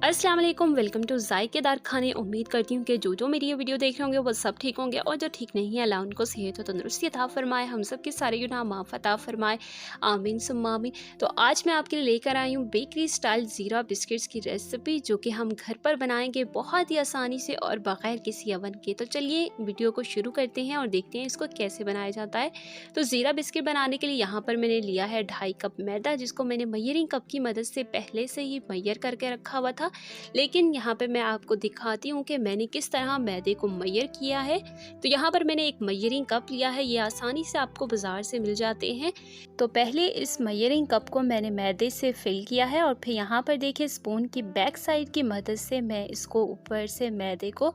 अस्सलाम वालेकुम, welcome to जायकेदार खाने। उम्मीद करती हूँ कि जो मेरी ये वीडियो देख रहे होंगे वो सब ठीक होंगे और जो ठीक नहीं है अल्लाह उनको सेहत और तंदुरुस्ती अता फरमाए, हम सब के सारे गुनाह माफ़ अता फरमाए, आमीन सुम्मा आमीन। तो आज मैं आपके लिए लेकर आई हूँ बेकरी स्टाइल ज़ीरा बिस्किट्स की रेसिपी, जो कि हम घर पर बनाएंगे बहुत ही आसानी से और बग़ैर किसी अवन के। तो चलिए वीडियो को शुरू करते हैं और देखते हैं इसको कैसे बनाया जाता है। तो ज़ीरा बिस्किट बनाने के लिए यहाँ पर मैंने लिया है 2.5 कप मैदा, जिसको मैंने मयरिंग कप की मदद से पहले से ही मैयर करके रखा हुआ था। लेकिन यहाँ पे मैं आपको दिखाती हूँ कि मैंने किस तरह मैदे को मैयर किया है। तो यहाँ पर मैंने एक मैयरिंग कप लिया है, ये आसानी से आपको बाज़ार से मिल जाते हैं। तो पहले इस मैयरिंग कप को मैंने मैदे से फिल किया है और फिर यहाँ पर देखिए स्पून की बैक साइड की मदद से मैं इसको ऊपर से मैदे को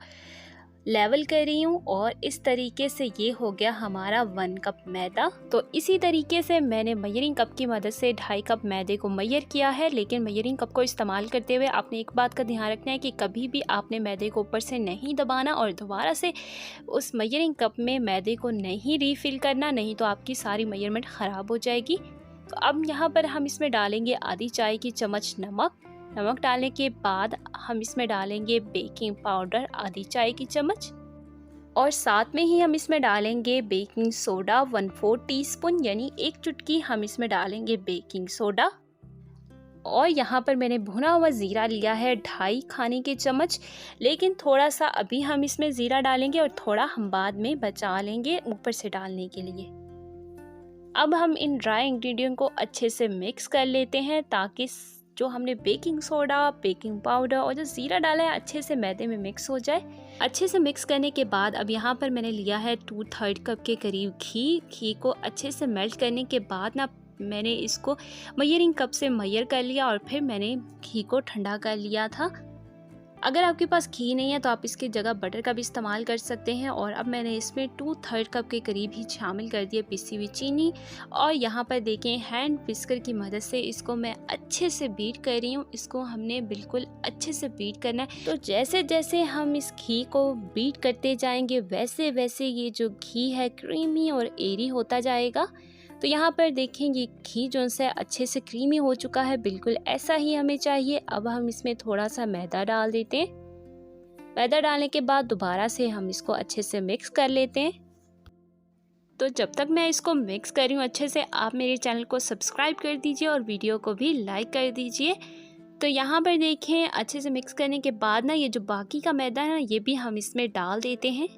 लेवल कर रही हूँ और इस तरीके से ये हो गया हमारा 1 कप मैदा। तो इसी तरीके से मैंने मयरिंग कप की मदद से 2.5 कप मैदे को मैयर किया है। लेकिन मयरिंग कप को इस्तेमाल करते हुए आपने एक बात का ध्यान रखना है कि कभी भी आपने मैदे को ऊपर से नहीं दबाना और दोबारा से उस मयरिंग कप में मैदे को नहीं रीफिल करना, नहीं तो आपकी सारी मेजरमेंट ख़राब हो जाएगी। तो अब यहाँ पर हम इसमें डालेंगे आधी चाय की चम्मच नमक डालने के बाद हम इसमें डालेंगे बेकिंग पाउडर आधी चाय की चम्मच और साथ में ही हम इसमें डालेंगे बेकिंग सोडा 1/4 टीस्पून, यानी 1 चुटकी हम इसमें डालेंगे बेकिंग सोडा। और यहाँ पर मैंने भुना हुआ ज़ीरा लिया है 2.5 खाने के चम्मच, लेकिन थोड़ा सा अभी हम इसमें ज़ीरा डालेंगे और थोड़ा हम बाद में बचा लेंगे ऊपर से डालने के लिए। अब हम इन ड्राई इंग्रेडिएंट को अच्छे से मिक्स कर लेते हैं ताकि जो हमने बेकिंग सोडा, बेकिंग पाउडर और जो ज़ीरा डाला है अच्छे से मैदे में मिक्स हो जाए। अच्छे से मिक्स करने के बाद अब यहाँ पर मैंने लिया है 2/3 कप के करीब घी को अच्छे से मेल्ट करने के बाद ना मैंने इसको मयरिंग कप से मैयर कर लिया और फिर मैंने घी को ठंडा कर लिया था। अगर आपके पास घी नहीं है तो आप इसकी जगह बटर का भी इस्तेमाल कर सकते हैं। और अब मैंने इसमें 2/3 कप के करीब ही शामिल कर दिया पिसी हुई चीनी और यहाँ पर देखें हैंड विस्कर की मदद से इसको मैं अच्छे से बीट कर रही हूँ। इसको हमने बिल्कुल अच्छे से बीट करना है। तो जैसे जैसे हम इस घी को बीट करते जाएंगे वैसे वैसे ये जो घी है क्रीमी और एरी होता जाएगा। तो यहाँ पर देखें ये घी जो से अच्छे से क्रीमी हो चुका है, बिल्कुल ऐसा ही हमें चाहिए। अब हम इसमें थोड़ा सा मैदा डाल देते हैं। मैदा डालने के बाद दोबारा से हम इसको अच्छे से मिक्स कर लेते हैं। तो जब तक मैं इसको मिक्स कर रही हूँ अच्छे से, आप मेरे चैनल को सब्सक्राइब कर दीजिए और वीडियो को भी लाइक कर दीजिए। तो यहाँ पर देखें अच्छे से मिक्स करने के बाद ना ये जो बाकी का मैदा है ना ये भी हम इसमें डाल देते हैं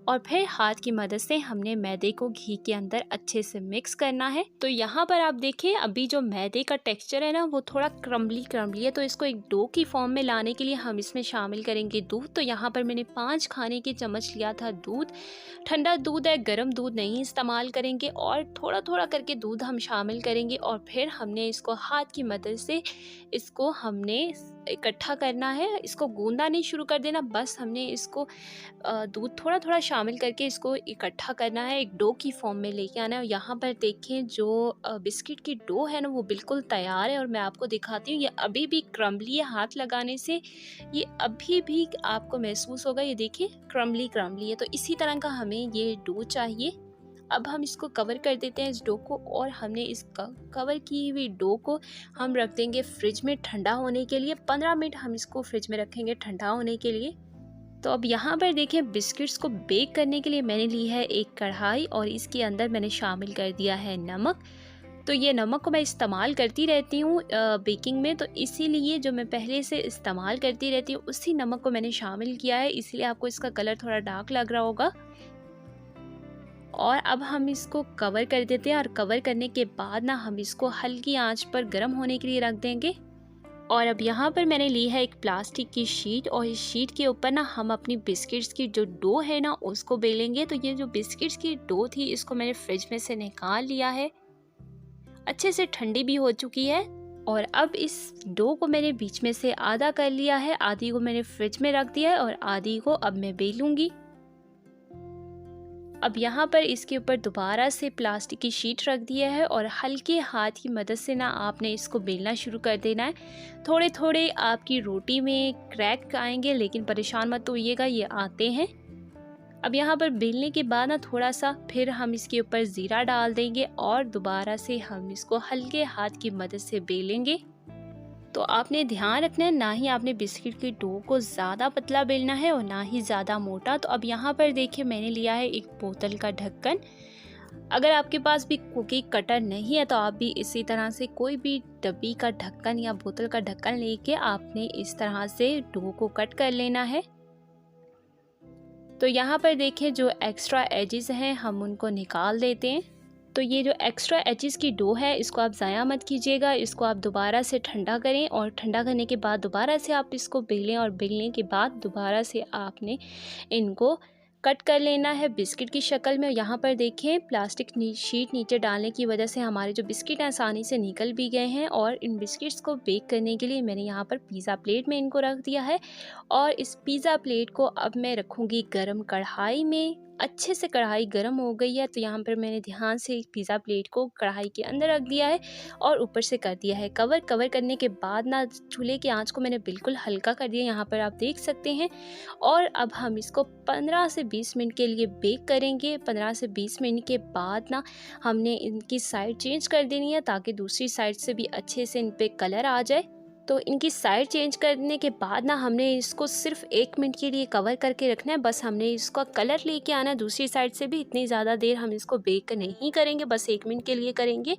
और फिर हाथ की मदद से हमने मैदे को घी के अंदर अच्छे से मिक्स करना है। तो यहाँ पर आप देखें अभी जो मैदे का टेक्सचर है ना वो थोड़ा क्रम्बली है। तो इसको एक डो की फॉर्म में लाने के लिए हम इसमें शामिल करेंगे दूध। तो यहाँ पर मैंने 5 खाने की चम्मच लिया था दूध। ठंडा दूध है, गर्म दूध नहीं इस्तेमाल करेंगे और थोड़ा थोड़ा करके दूध हम शामिल करेंगे और फिर हमने इसको हाथ की मदद से इसको हमने इकट्ठा करना है। इसको गूंदा नहीं शुरू कर देना, बस हमने इसको दूध थोड़ा थोड़ा शामिल करके इसको इकट्ठा करना है, एक डो की फॉर्म में लेके आना है। यहाँ पर देखें जो बिस्किट की डो है ना वो बिल्कुल तैयार है और मैं आपको दिखाती हूँ। ये अभी भी क्रम्बली है, हाथ लगाने से ये अभी भी आपको महसूस होगा। ये देखिए क्रम्बली है। तो इसी तरह का हमें ये डो चाहिए। अब हम इसको कवर कर देते हैं इस डो को और हमने इस कवर की हुई डो को हम रख देंगे फ्रिज में ठंडा होने के लिए। 15 मिनट हम इसको फ्रिज में रखेंगे ठंडा होने के लिए। तो अब यहाँ पर देखें बिस्किट्स को बेक करने के लिए मैंने ली है एक कढ़ाई और इसके अंदर मैंने शामिल कर दिया है नमक। तो ये नमक को मैं इस्तेमाल करती रहती हूँ बेकिंग में, तो इसीलिए जो मैं पहले से इस्तेमाल करती रहती हूँ उसी नमक को मैंने शामिल किया है, इसलिए आपको इसका कलर थोड़ा डार्क लग रहा होगा। और अब हम इसको कवर कर देते हैं और कवर करने के बाद ना हम इसको हल्की आंच पर गर्म होने के लिए रख देंगे। और अब यहाँ पर मैंने ली है एक प्लास्टिक की शीट और इस शीट के ऊपर ना हम अपनी बिस्किट्स की जो डो है ना उसको बेलेंगे। तो ये जो बिस्किट्स की डो थी इसको मैंने फ्रिज में से निकाल लिया है, अच्छे से ठंडी भी हो चुकी है। और अब इस डो को मैंने बीच में से आधा कर लिया है, आधी को मैंने फ्रिज में रख दिया है और आधी को अब मैं बेलूंगी। अब यहाँ पर इसके ऊपर दोबारा से प्लास्टिक की शीट रख दिया है और हल्के हाथ की मदद से ना आपने इसको बेलना शुरू कर देना है। थोड़े थोड़े आपकी रोटी में क्रैक आएंगे, लेकिन परेशान मत होइएगा, ये आते हैं। अब यहाँ पर बेलने के बाद ना थोड़ा सा फिर हम इसके ऊपर ज़ीरा डाल देंगे और दोबारा से हम इसको हल्के हाथ की मदद से बेलेंगे। तो आपने ध्यान रखना है, ना ही आपने बिस्किट की डो को ज़्यादा पतला बेलना है और ना ही ज़्यादा मोटा। तो अब यहाँ पर देखिए मैंने लिया है एक बोतल का ढक्कन। अगर आपके पास भी कुकी कटर नहीं है तो आप भी इसी तरह से कोई भी डब्बी का ढक्कन या बोतल का ढक्कन लेके आपने इस तरह से डो को कट कर लेना है। तो यहाँ पर देखिए जो एक्स्ट्रा एजेस हैं हम उनको निकाल देते हैं। तो ये जो एक्स्ट्रा एजेस की डो है इसको आप ज़ाया मत कीजिएगा, इसको आप दोबारा से ठंडा करें और ठंडा करने के बाद दोबारा से आप इसको बेलें और बेलने के बाद दोबारा से आपने इनको कट कर लेना है बिस्किट की शक्ल में। यहाँ पर देखें प्लास्टिक शीट नीचे डालने की वजह से हमारे जो बिस्किट आसानी से निकल भी गए हैं। और इन बिस्किट्स को बेक करने के लिए मैंने यहाँ पर पिज़्ज़ा प्लेट में इनको रख दिया है और इस पिज़्ज़ा प्लेट को अब मैं रखूँगी गरम कढ़ाई में। अच्छे से कढ़ाई गर्म हो गई है तो यहाँ पर मैंने ध्यान से पिज़्ज़ा प्लेट को कढ़ाई के अंदर रख दिया है और ऊपर से कर दिया है कवर। कवर करने के बाद ना चूल्हे की आंच को मैंने बिल्कुल हल्का कर दिया, यहाँ पर आप देख सकते हैं। और अब हम इसको 15 से 20 मिनट के लिए बेक करेंगे। 15 से 20 मिनट के बाद ना हमने इनकी साइड चेंज कर देनी है ताकि दूसरी साइड से भी अच्छे से इन पर कलर आ जाए। तो इनकी साइड चेंज करने के बाद ना हमने इसको सिर्फ 1 मिनट के लिए कवर करके रखना है। बस हमने इसका कलर लेके आना है दूसरी साइड से भी। इतनी ज़्यादा देर हम इसको बेक नहीं करेंगे, बस 1 मिनट के लिए करेंगे।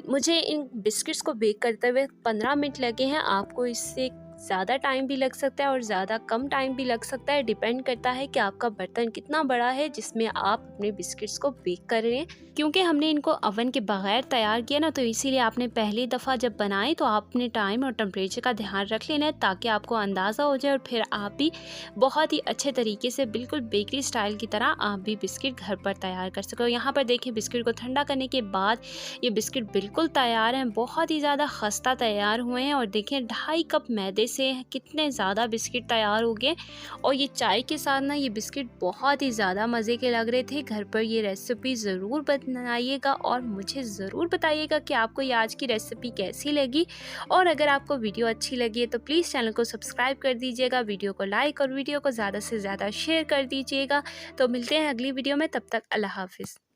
मुझे इन बिस्किट्स को बेक करते हुए 15 मिनट लगे हैं। आपको इससे ज़्यादा टाइम भी लग सकता है और ज़्यादा कम टाइम भी लग सकता है, डिपेंड करता है कि आपका बर्तन कितना बड़ा है जिसमें आप अपने बिस्किट्स को बेक कर रहे हैं। क्योंकि हमने इनको ओवन के बगैर तैयार किया ना, तो इसीलिए आपने पहली दफ़ा जब बनाए तो आपने टाइम और टेम्परेचर का ध्यान रख लेना है ताकि आपको अंदाज़ा हो जाए और फिर आप भी बहुत ही अच्छे तरीके से बिल्कुल बेकरी स्टाइल की तरह आप भी बिस्किट घर पर तैयार कर सको। यहाँ पर देखिए बिस्किट को ठंडा करने के बाद ये बिस्किट बिल्कुल तैयार हैं, बहुत ही ज़्यादा खस्ता तैयार हुए हैं। और देखिए 2.5 कप मैदे से कितने ज़्यादा बिस्किट तैयार हो गए। और ये चाय के साथ ना ये बिस्किट बहुत ही ज़्यादा मज़े के लग रहे थे। घर पर ये रेसिपी ज़रूर बनाइएगा और मुझे ज़रूर बताइएगा कि आपको ये आज की रेसिपी कैसी लगी। और अगर आपको वीडियो अच्छी लगी है तो प्लीज़ चैनल को सब्सक्राइब कर दीजिएगा, वीडियो को लाइक और वीडियो को ज़्यादा से ज़्यादा शेयर कर दीजिएगा। तो मिलते हैं अगली वीडियो में, तब तक अल्लाह हाफ़िज़।